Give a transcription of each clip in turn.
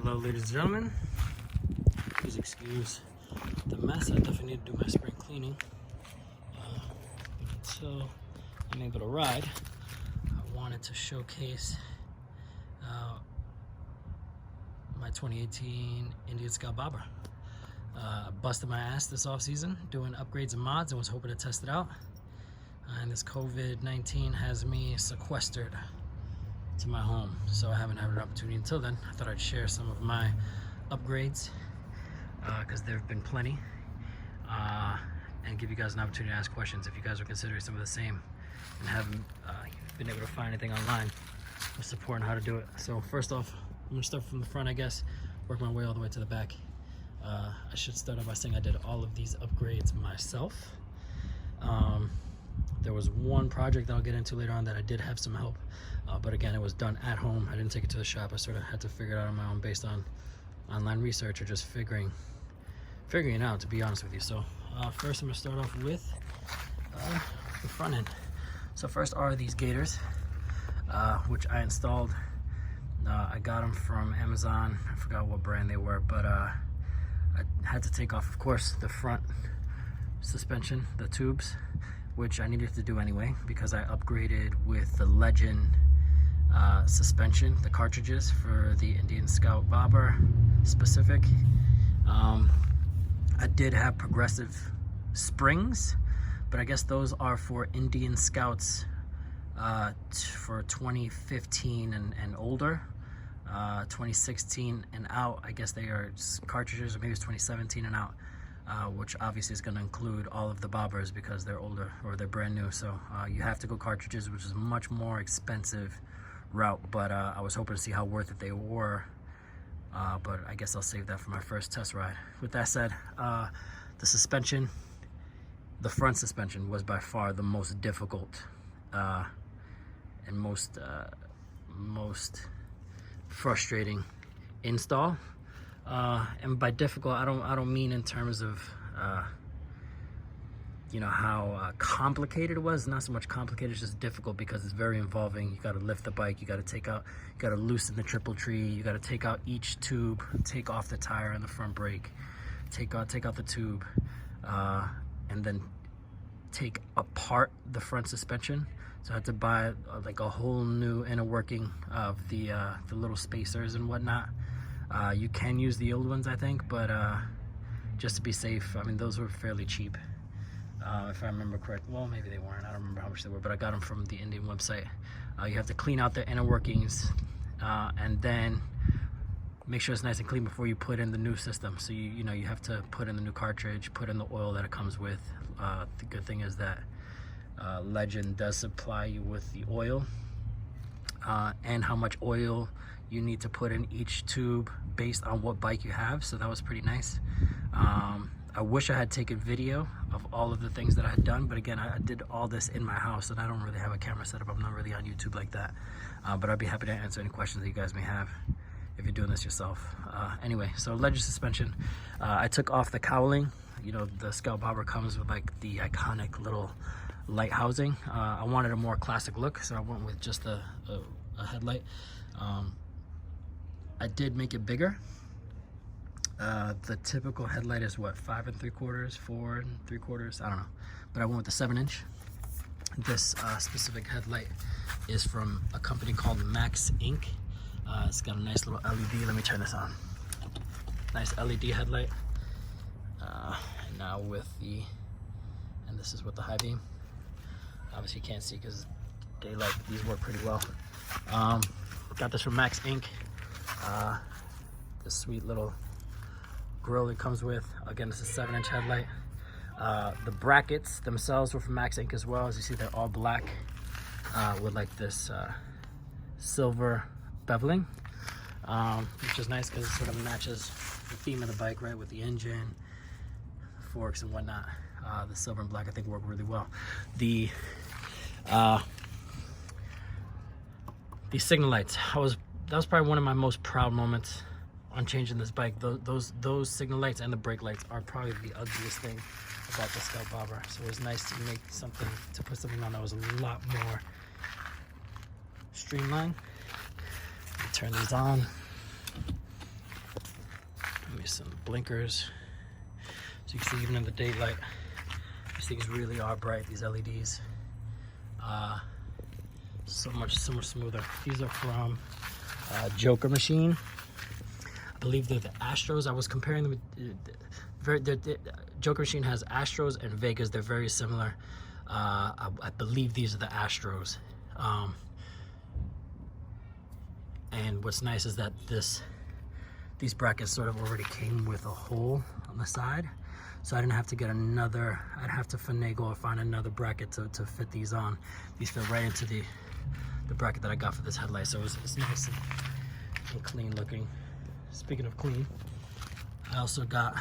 Hello, ladies and gentlemen. Please excuse the mess. I definitely need to do my spring cleaning. But until I'm able to ride, I wanted to showcase my 2018 Indian Scout Bobber. I busted my ass this off season doing upgrades and mods and was hoping to test it out. And this COVID-19 has me sequestered to my home, so I haven't had an opportunity until then. I thought I'd share some of my upgrades because there have been plenty, and give you guys an opportunity to ask questions if you guys are considering some of the same and haven't been able to find anything online for support on how to do it. So first off, I'm gonna start from the front, I guess, work my way all the way to the back. I should start off by saying I did all of these upgrades myself. There was one project that I'll get into later on that I did have some help, but again, it was done at home. I didn't take it to the shop. I sort of had to figure it out on my own based on online research or just figuring it out, to be honest with you. So first I'm gonna start off with the front end. So first are these gaiters, which I installed. I got them from Amazon. I forgot what brand they were, but I had to take off, of course, the front suspension, the tubes, which I needed to do anyway because I upgraded with the Legend suspension, the cartridges for the Indian Scout Bobber specific. I did have progressive springs, but I guess those are for Indian Scouts for 2015 and older. 2016 and out, I guess they are cartridges, or maybe it's 2017 and out. Which obviously is going to include all of the bobbers because they're older or they're brand new. So you have to go cartridges, which is a much more expensive route, but I was hoping to see how worth it they were, but I guess I'll save that for my first test ride. With that said, the suspension, the front suspension was by far the most difficult and most frustrating install. And by difficult, I don't mean in terms of you know, how complicated it was. Not so much complicated, it's just difficult because it's very involving. You got to lift the bike, you got to loosen the triple tree, you got to take out each tube, take off the tire and the front brake, take out the tube, and then take apart the front suspension. So I had to buy like a whole new inner working of the little spacers and whatnot. You can use the old ones, I think, but just to be safe, I mean, those were fairly cheap, if I remember correct. Well, maybe they weren't. I don't remember how much they were, but I got them from the Indian website. You have to clean out the inner workings and then make sure it's nice and clean before you put in the new system. So you know, you have to put in the new cartridge, put in the oil that it comes with. The good thing is that Legend does supply you with the oil and how much oil you need to put in each tube based on what bike you have, so that was pretty nice. I wish I had taken video of all of the things that I had done, but again, I did all this in my house and I don't really have a camera set up. I'm not really on YouTube like that, but I'd be happy to answer any questions that you guys may have if you're doing this yourself. Anyway, so Legend suspension, I took off the cowling. You know, the Scout Bobber comes with like the iconic little light housing. I wanted a more classic look, so I went with just a headlight. I did make it bigger. The typical headlight is what, 5 3/4, 4 3/4, I don't know, but I went with the 7-inch. This specific headlight is from a company called Max Inc. It's got a nice little LED. Let me turn this on. Nice LED headlight. Now with the, and this is with the high beam. Obviously you can't see because daylight. These work pretty well. Got this from Max Inc. This sweet little grill it comes with. Again, it's a 7-inch headlight. The brackets themselves were from Max Inc. as well. As you see, they're all black with like this silver beveling, which is nice because it sort of matches the theme of the bike, right, with the engine, forks and whatnot. The silver and black I think work really well. The signal lights, that was probably one of my most proud moments on changing this bike. Those signal lights and the brake lights are probably the ugliest thing about the Scout Bobber. So it was nice to make something, to put something on that was a lot more streamlined. Turn these on. nice. And blinkers. So you can see even in the daylight, these things really are bright, these LEDs. So much smoother. These are from Joker Machine. I believe they're the Astros. I was comparing them with Joker Machine has Astros and Vegas. They're very similar. I believe these are the Astros. And what's nice is that these brackets sort of already came with a hole on the side, so I didn't have to get another. I'd have to finagle or find another bracket to fit these on. These fit right into the bracket that I got for this headlight, so it's nice and clean looking. Speaking of clean, I also got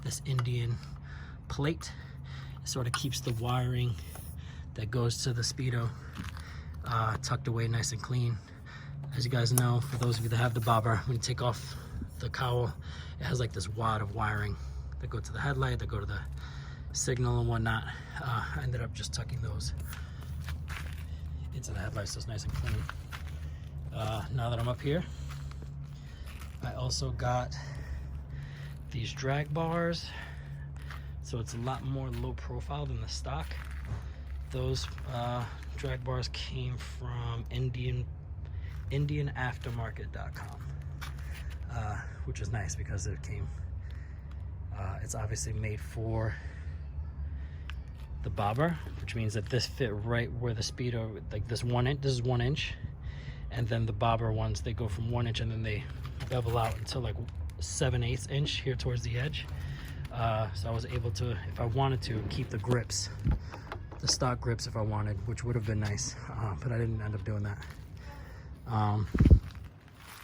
this Indian plate. It sort of keeps the wiring that goes to the Speedo tucked away nice and clean. As you guys know, for those of you that have the bobber, when you take off the cowl, it has like this wad of wiring that go to the headlight, that go to the signal and whatnot. I ended up just tucking those into the headlight, so it's nice and clean. Now that I'm up here, I also got these drag bars, so it's a lot more low profile than the stock. Those drag bars came from IndianAftermarket.com, which is nice because it came. It's obviously made for the bobber, which means that this fit right where the Speedo, like this 1 inch. This is 1 inch, and then the bobber ones, they go from 1 inch and then they bevel out until like 7/8 inch here towards the edge. So I was able to, if I wanted to, keep the grips, the stock grips if I wanted, which would have been nice, but I didn't end up doing that.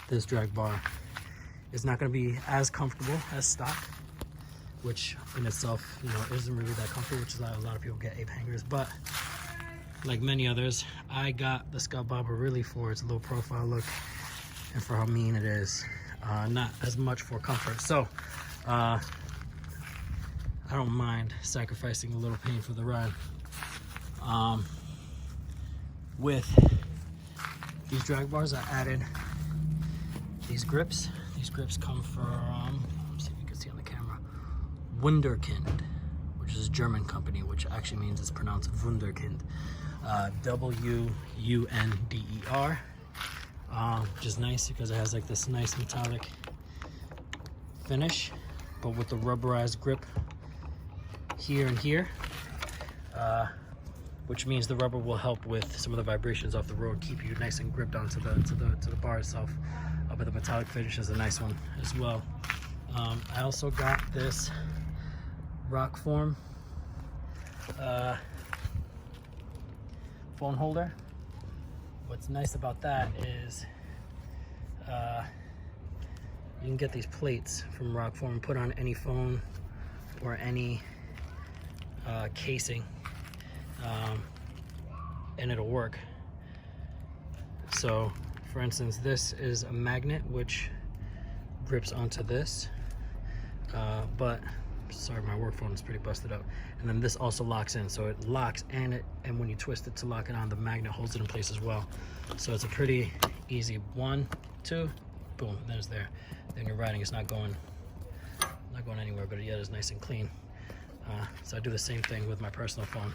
This drag bar is not going to be as comfortable as stock, which in itself, you know, isn't really that comfortable, which is why a lot of people get ape hangers. But like many others, I got the Scout Bobber really for its low profile look and for how mean it is, not as much for comfort. So I don't mind sacrificing a little pain for the ride. With these drag bars, I added these grips. These grips come from, let's see if you can see on the camera, Wunderkind, which is a German company, which actually means it's pronounced Wunderkind. W-U-N-D-E-R, which is nice because it has like this nice metallic finish, but with the rubberized grip here and here, which means the rubber will help with some of the vibrations off the road, keep you nice and gripped onto the bar itself. But the metallic finish is a nice one as well. I also got this rock form phone holder. What's nice about that is you can get these plates from rock form, put on any phone or any casing, and it'll work. So for instance, this is a magnet which grips onto this, but sorry, my work phone is pretty busted up. And then this also locks in, so it locks, and when you twist it to lock it on, the magnet holds it in place as well. So it's a pretty easy 1, 2, boom, then it's there. Then you're riding, it's not going anywhere, but yet it's nice and clean. So I do the same thing with my personal phone.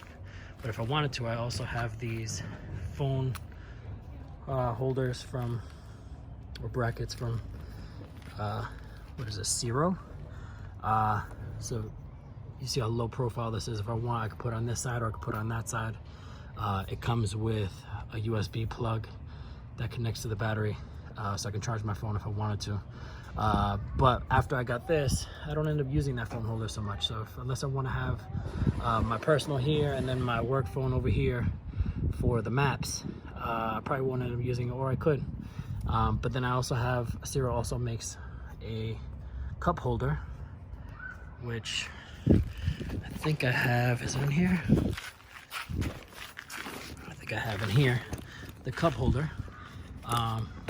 But if I wanted to, I also have these phone holders from, or brackets from, what is this, Zero? So you see how low profile this is. If I want, I could put on this side or I could put on that side. It comes with a USB plug that connects to the battery, so I can charge my phone if I wanted to. But after I got this, I don't end up using that phone holder so much. So unless I want to have my personal here and then my work phone over here for the maps, I probably won't end up using it, or I could. But then I also have, Zero also makes a cup holder, which I think I have, is it in here? I think I have in here, the cup holder.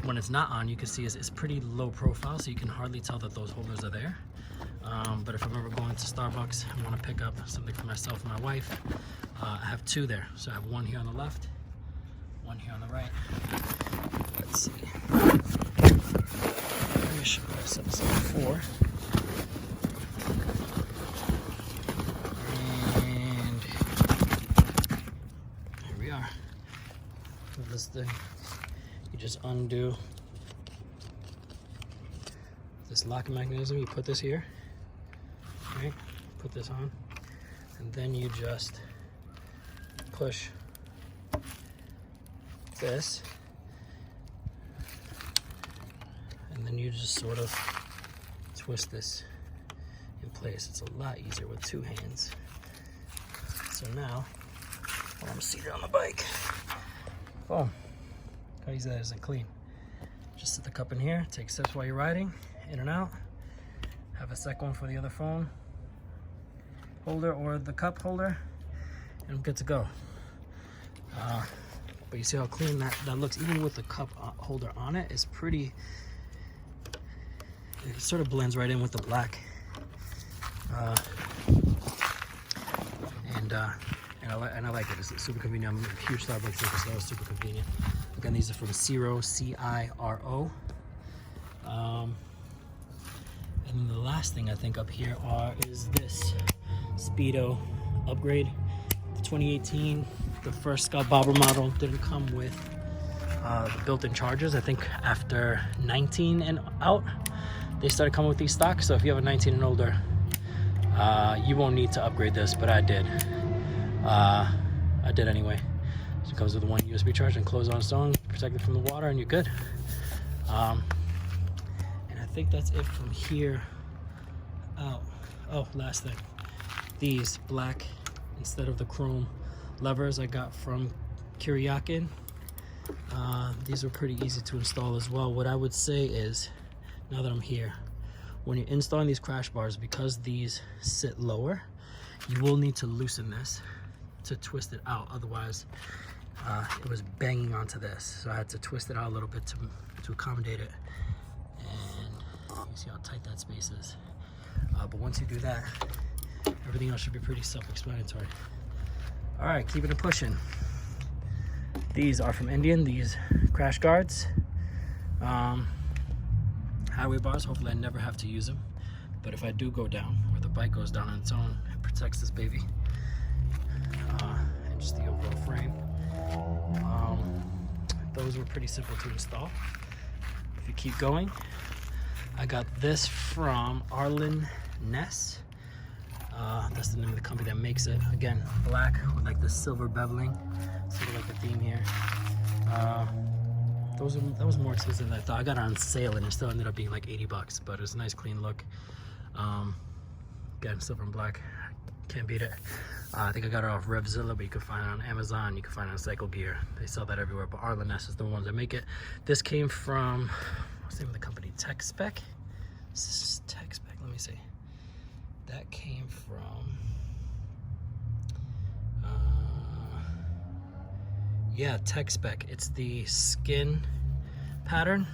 When it's not on, you can see it's pretty low profile, so you can hardly tell that those holders are there. But if I'm ever going to Starbucks and want to pick up something for myself and my wife, I have two there. So I have one here on the left, one here on the right. Let's see. I should have said this before. thing. You just undo this locking mechanism. You put this here, right? Put this on, and then you just push this, and then you just sort of twist this in place. It's a lot easier with two hands. So now, while I'm seated on the bike, boom, how easy that is and clean. Just set the cup in here, take sips while you're riding, in and out. Have a second one for the other phone holder or the cup holder, and I'm good to go. But you see how clean that looks, even with the cup holder on it. It's pretty, it sort of blends right in with the black. And I like it. It's super convenient. I'm a huge Starbucks drinker, so it's super convenient. Again, these are from Ciro, C-I-R-O. And then the last thing I think up here is this Speedo upgrade. The 2018, the first Scott Bobber model didn't come with the built-in chargers. I think after 19 and out, they started coming with these stocks. So if you have a 19 and older, you won't need to upgrade this, but I did. I did anyway. So it comes with one USB charger and close on its own, protected from the water, and you're good. And I think that's it from here out. Oh, last thing. These black, instead of the chrome levers I got from Kiryakin. These are pretty easy to install as well. What I would say is, now that I'm here, when you're installing these crash bars, because these sit lower, you will need to loosen this to twist it out. Otherwise, it was banging onto this. So I had to twist it out a little bit to accommodate it. And you see how tight that space is. But once you do that, everything else should be pretty self-explanatory. All right, keeping it pushing. These are from Indian, these crash guards. Highway bars, hopefully I never have to use them. But if I do go down, or the bike goes down on its own, it protects this baby. And just the overall frame. Those were pretty simple to install. If you keep going, I got this from Arlen Ness. That's the name of the company that makes it. Again, black with like the silver beveling, sort of like the theme here. That was more expensive than I thought. I got it on sale and it still ended up being like 80 bucks, but it's a nice clean look. Again, silver and black, can't beat it. I think I got it off Revzilla, but you can find it on Amazon, you can find it on Cycle Gear. They sell that everywhere, but Arlen Ness is the ones that make it. This came from, what's the name of the company? Tech Spec? Tech Spec, let me see. That came from, yeah, Tech Spec. It's the skin pattern.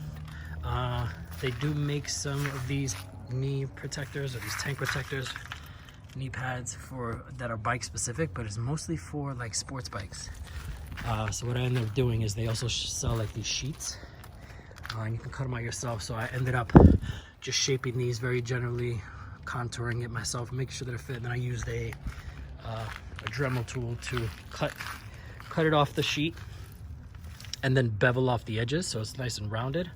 They do make some of these knee protectors or these tank protectors, knee pads that are bike specific, but it's mostly for like sports bikes. So what I ended up doing is they also sell like these sheets, and you can cut them out yourself. So I ended up just shaping these very generally, contouring it myself, making sure that it fit. And then I used a Dremel tool to cut it off the sheet and then bevel off the edges so it's nice and rounded.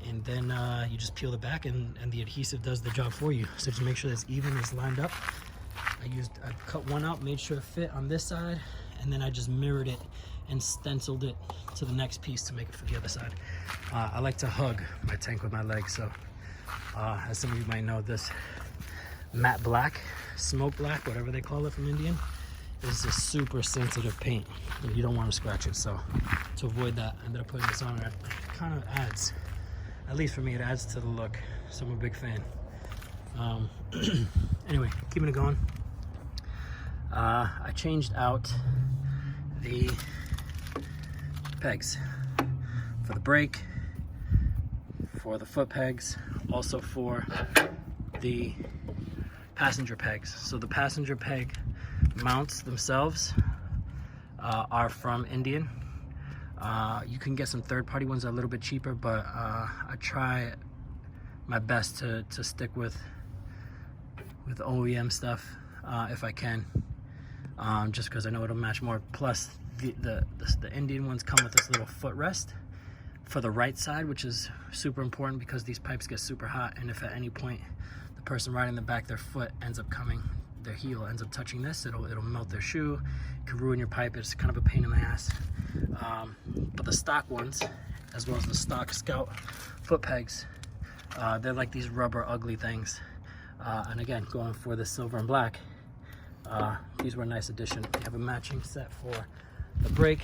And then you just peel it back and the adhesive does the job for you. So just make sure that's even, it's lined up. I cut one out, made sure it fit on this side, and then I just mirrored it and stenciled it to the next piece to make it for the other side. I like to hug my tank with my legs, so as some of you might know, this matte black, smoke black, whatever they call it from Indian, is a super sensitive paint and you don't want to scratch it. So to avoid that, I ended up putting this on. It kind of adds, at least for me, it adds to the look, so I'm a big fan. Anyway, keeping it going, I changed out the pegs for the brake, for the foot pegs, also for the passenger pegs. So the passenger peg mounts themselves are from Indian. You can get some third-party ones that are a little bit cheaper, but I try my best to stick with OEM stuff if I can. just because I know it'll match more. Plus, the Indian ones come with this little footrest for the right side, which is super important because these pipes get super hot, and if at any point the person riding the back, their foot ends up coming, their heel ends up touching this, it'll melt their shoe, it can ruin your pipe. It's kind of a pain in the ass. But the stock ones, as well as the stock Scout foot pegs, they're like these rubber ugly things. And again, going for the silver and black, these were a nice addition. They have a matching set for the brake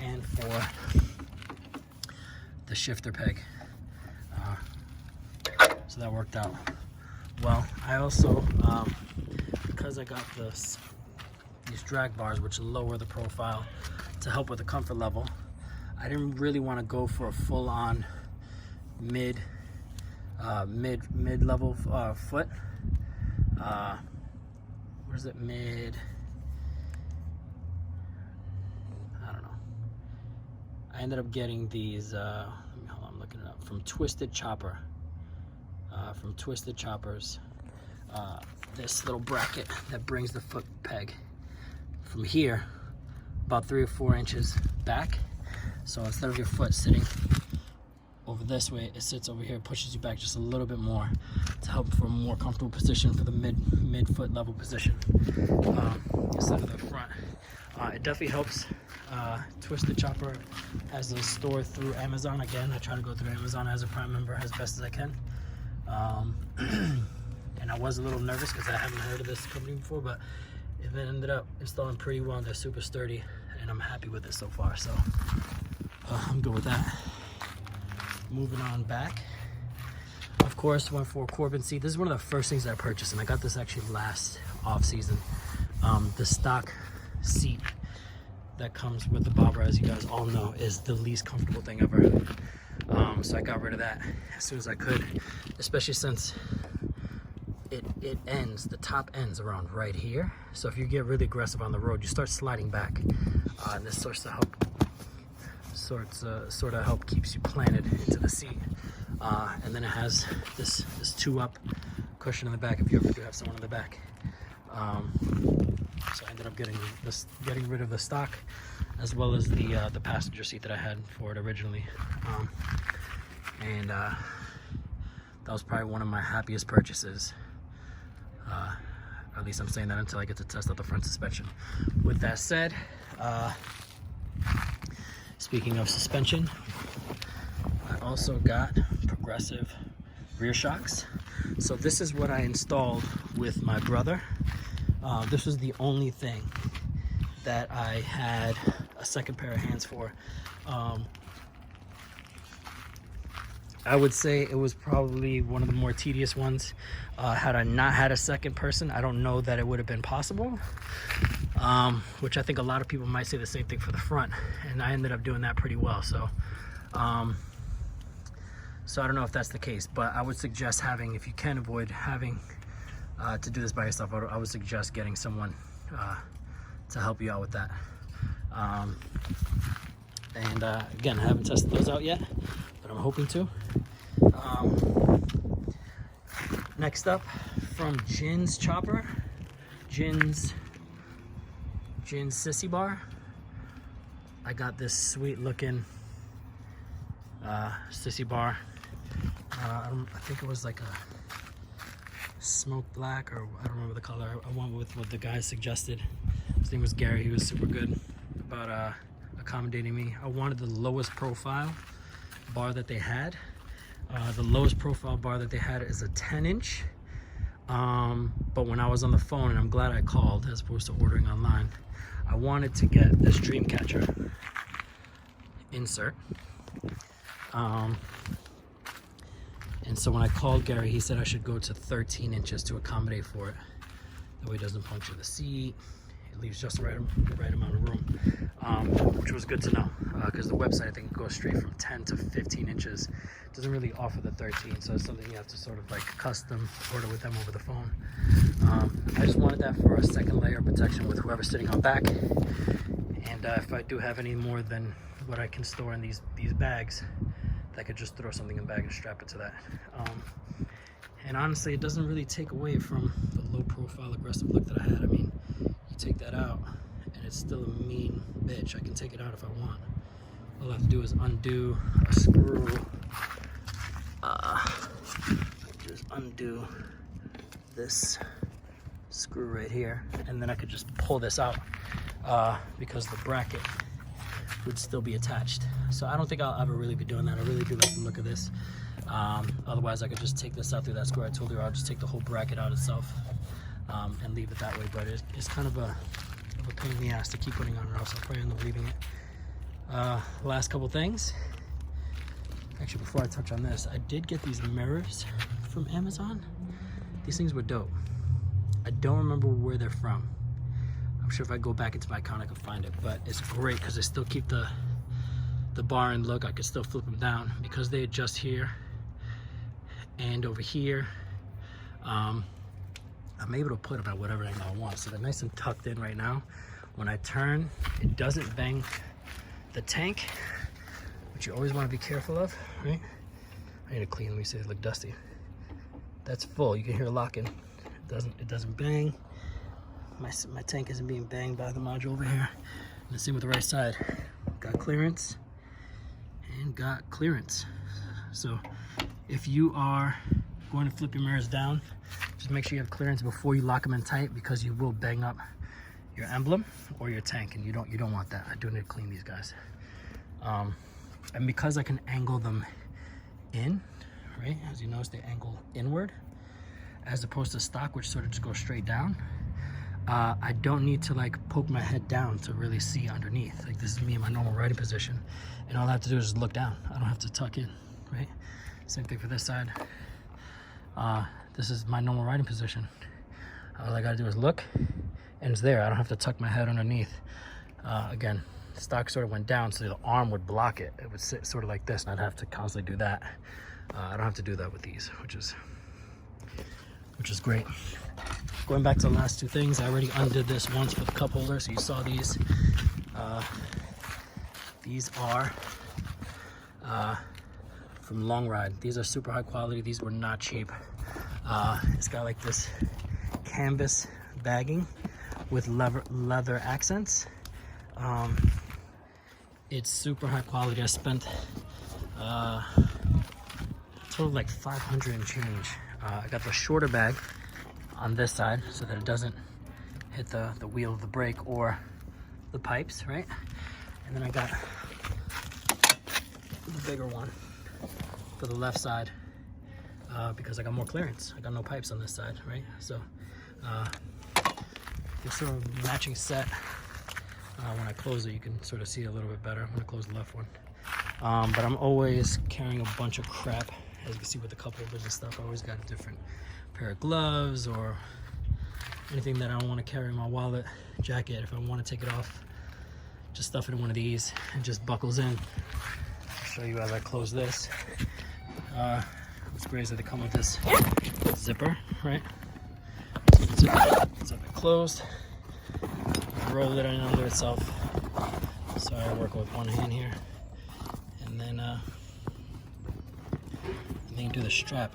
and for the shifter peg, so that worked out well. I also, because I got these drag bars which lower the profile to help with the comfort level, I didn't really want to go for a full-on mid-level foot. What is it? Mid? I don't know. I ended up getting these. Hold on, I'm looking it up from Twisted Chopper. From Twisted Choppers, this little bracket that brings the foot peg from here about 3 or 4 inches back. So instead of your foot sitting over this way, it sits over here, pushes you back just a little bit more to help for a more comfortable position for the mid foot level position, instead of the front. It definitely helps. Twisted Chopper has a store through Amazon. Again, I try to go through Amazon as a Prime member as best as I can. And I was a little nervous because I haven't heard of this company before, but it ended up installing pretty well. They're super sturdy, and I'm happy with it so far. So I'm good with that. Moving on back, of course, went for a Corbin seat. This is one of the first things I purchased, and I got this actually last off season. The stock seat that comes with the bobber, as you guys all know, is the least comfortable thing ever. So I got rid of that as soon as I could, especially since it ends, the top ends around right here. So if you get really aggressive on the road, you start sliding back, and this sort of help keeps you planted into the seat. And then it has this 2-up cushion in the back if you ever do have someone in the back. So I ended up getting rid of the stock, as well as the passenger seat that I had for it originally. And that was probably one of my happiest purchases. At least I'm saying that until I get to test out the front suspension. With that said, speaking of suspension, I also got progressive rear shocks. So this is what I installed with my brother. This was the only thing that I had a second pair of hands for. I would say it was probably one of the more tedious ones. Had I not had a second person, I don't know that it would have been possible. Which I think a lot of people might say the same thing for the front, and I ended up doing that pretty well. So so I don't know if that's the case, but I would suggest having, if you can avoid having to do this by yourself, I would suggest getting someone to help you out with that. And again, I haven't tested those out yet, but I'm hoping to. Next up, from Jin's Chopper, Jin's Sissy Bar, I got this sweet looking Sissy Bar. I think it was like a smoke black, or I don't remember the color. I went with what the guy suggested. His name was Gary. He was super good about accommodating me. I wanted the lowest profile bar that they had. The lowest profile bar that they had is a 10-inch. But when I was on the phone, and I'm glad I called as opposed to ordering online, I wanted to get this Dreamcatcher insert. And so when I called Gary, he said I should go to 13 inches to accommodate for it. That way it doesn't puncture the seat. It leaves just the right amount of room, which was good to know, because the website, I think, goes straight from 10 to 15 inches. It doesn't really offer the 13, so it's something you have to sort of like custom order with them over the phone. I just wanted that for a second layer of protection with whoever's sitting on back. And if I do have any more than what I can store in these bags, I could just throw something in the bag and strap it to that. And honestly, it doesn't really take away from the low profile aggressive look that I had. I mean, take that out, and it's still a mean bitch. I can take it out if I want. All I have to do is undo a screw. Just undo this screw right here, and then I could just pull this out because the bracket would still be attached. So I don't think I'll ever really be doing that. I really do like the look of this. Otherwise, I could just take this out through that screw I told you, or I'll just take the whole bracket out itself and leave it that way. But it's kind of a pain in the ass to keep putting on, or else I'll probably end up leaving it. Last couple things. Actually, before I touch on this, I did get these mirrors from Amazon. These things were dope. I don't remember where they're from. I'm sure if I go back into my account I can find it, but it's great because they still keep the bar and look. I could still flip them down because they adjust here and over here. I'm able to put them at whatever angle I want, so they're nice and tucked in right now. When I turn, it doesn't bang the tank, which you always want to be careful of, right? I need to clean. Let me see. It look dusty. That's full. You can hear it locking. It doesn't bang. My tank isn't being banged by the module over here. And the same with the right side. Got clearance and got clearance. So if you are going to flip your mirrors down, just make sure you have clearance before you lock them in tight, because you will bang up your emblem or your tank, and you don't want that. I do need to clean these guys. And because I can angle them in, right? As you notice, they angle inward as opposed to stock, which sort of just goes straight down. I don't need to like poke my head down to really see underneath. Like, this is me in my normal riding position, and all I have to do is just look down. I don't have to tuck in, right? Same thing for this side. This is my normal riding position. All I gotta do is look, and it's there. I don't have to tuck my head underneath. Again, the stock sort of went down, so the arm would block it. It would sit sort of like this, and I'd have to constantly do that. I don't have to do that with these, which is great. Going back to the last two things, I already undid this once with the cup holder, so you saw these. These are from Long Ride. These are super high quality. These were not cheap. It's got like this canvas bagging with leather accents. It's super high quality. I spent total like 500 and change. I got the shorter bag on this side so that it doesn't hit the wheel of the brake or the pipes, right? And then I got the bigger one for the left side because I got more clearance. I got no pipes on this side, right? So it's sort of matching set. When I close it, you can sort of see a little bit better. I'm gonna close the left one. But I'm always carrying a bunch of crap. As you can see with the cup holders and stuff, I always got a different pair of gloves or anything that I don't want to carry in my wallet, jacket. If I want to take it off, just stuff it in one of these and just buckles in. I'll show you as I close this. What's great is that they come with this zipper, right? Zip it closed, roll it in under itself. So I work with one hand here, and then you do the strap,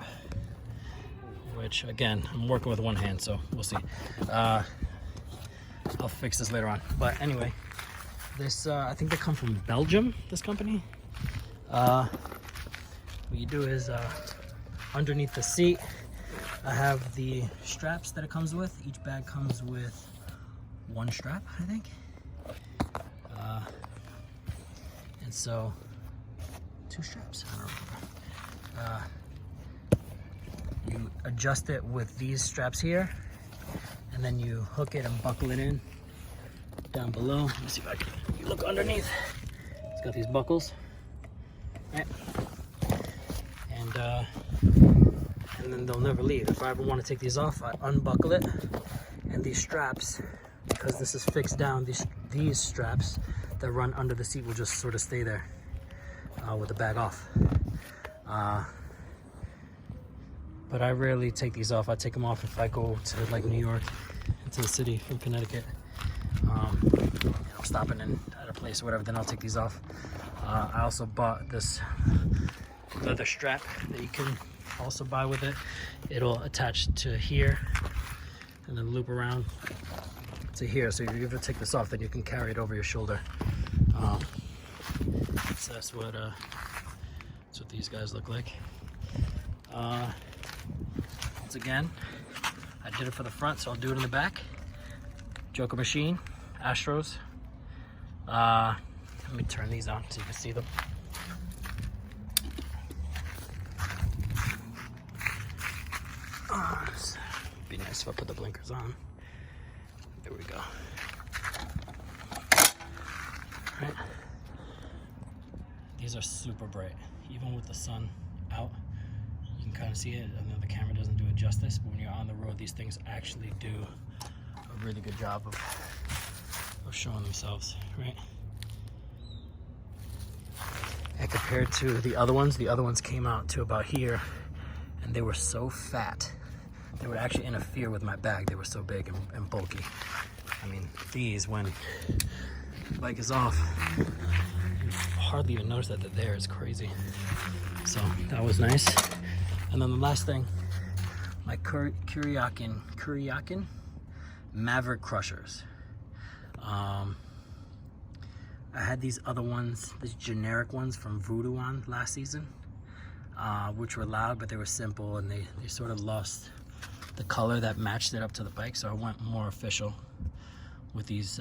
which again, I'm working with one hand, so we'll see. I'll fix this later on. But anyway, this I think they come from Belgium, this company. What you do is underneath the seat, I have the straps that it comes with. Each bag comes with one strap, I think. And so, two straps, I don't remember. You adjust it with these straps here, and then you hook it and buckle it in down below. Let me see if I can look underneath. It's got these buckles, right? And then they'll never leave. If I ever want to take these off, I unbuckle it, and these straps, because this is fixed down, these straps that run under the seat will just sort of stay there with the bag off. But I rarely take these off. I take them off if I go to like New York, into the city from Connecticut. I'm stopping in at a place or whatever, then I'll take these off. I also bought this leather strap that you can also buy with it. It'll attach to here and then loop around to here. So if you ever take this off, then you can carry it over your shoulder. So that's what these guys look like. Once again, I did it for the front, so I'll do it in the back. Joker machine, Astros. Let me turn these on so you can see them. It'd be nice if I put the blinkers on. There we go. All right. These are super bright. Even with the sun out, you can kind of see it. I know the camera doesn't do it justice, but when you're on the road, these things actually do a really good job of showing themselves, right? And compared to the other ones came out to about here, and they were so fat. They would actually interfere with my bag. They were so big and bulky. I mean, these, when the bike is off, you hardly even notice that they're there. It's crazy. So that was nice. And then the last thing, my Kuryakin Maverick Crushers. I had these other ones, these generic ones from Voodoo on last season, which were loud, but they were simple, and they sort of lost the color that matched it up to the bike. So I went more official with these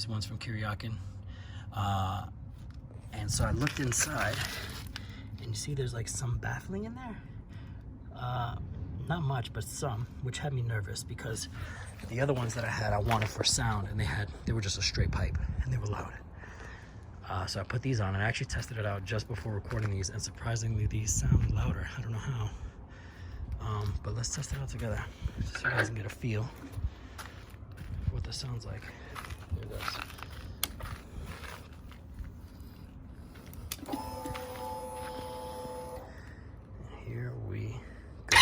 ones from Kuryakin. And so I looked inside, and you see there's like some baffling in there. Not much, but some, which had me nervous because the other ones that I had, I wanted for sound, and they were just a straight pipe, and they were loud. So I put these on, and I actually tested it out just before recording these, and surprisingly, these sound louder. I don't know how. But let's test it out together, so you guys can get a feel for what this sounds like. Here it goes. Here we go.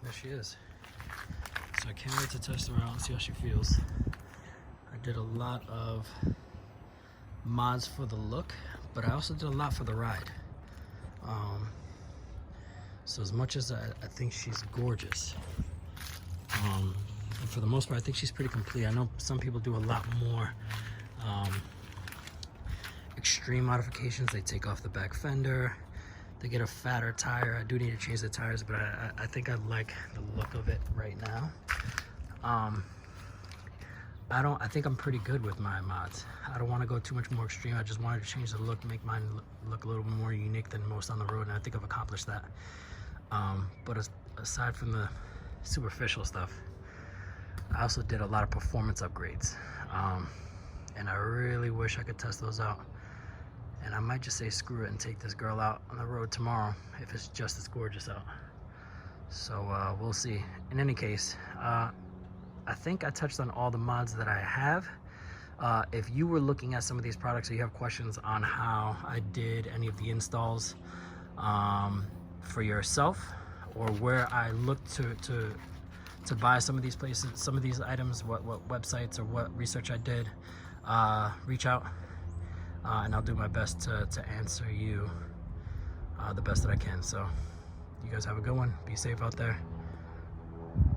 There she is. So I can't wait to test her out and see how she feels. I did a lot of mods for the look, but I also did a lot for the ride. So as much as I think she's gorgeous, for the most part, I think she's pretty complete. I know some people do a lot more extreme modifications. They take off the back fender, they get a fatter tire. I do need to change the tires, but I think I like the look of it right now. I think I'm pretty good with my mods. I don't want to go too much more extreme. I just wanted to change the look, make mine look a little bit more unique than most on the road, and I think I've accomplished that. But aside from the superficial stuff, I also did a lot of performance upgrades. And I really wish I could test those out. And I might just say screw it and take this girl out on the road tomorrow if it's just as gorgeous out. So we'll see. In any case, I think I touched on all the mods that I have. If you were looking at some of these products or you have questions on how I did any of the installs for yourself, or where I looked to buy some of these places, some of these items, what websites or what research I did, reach out and I'll do my best to answer you the best that I can. So you guys have a good one. Be safe out there.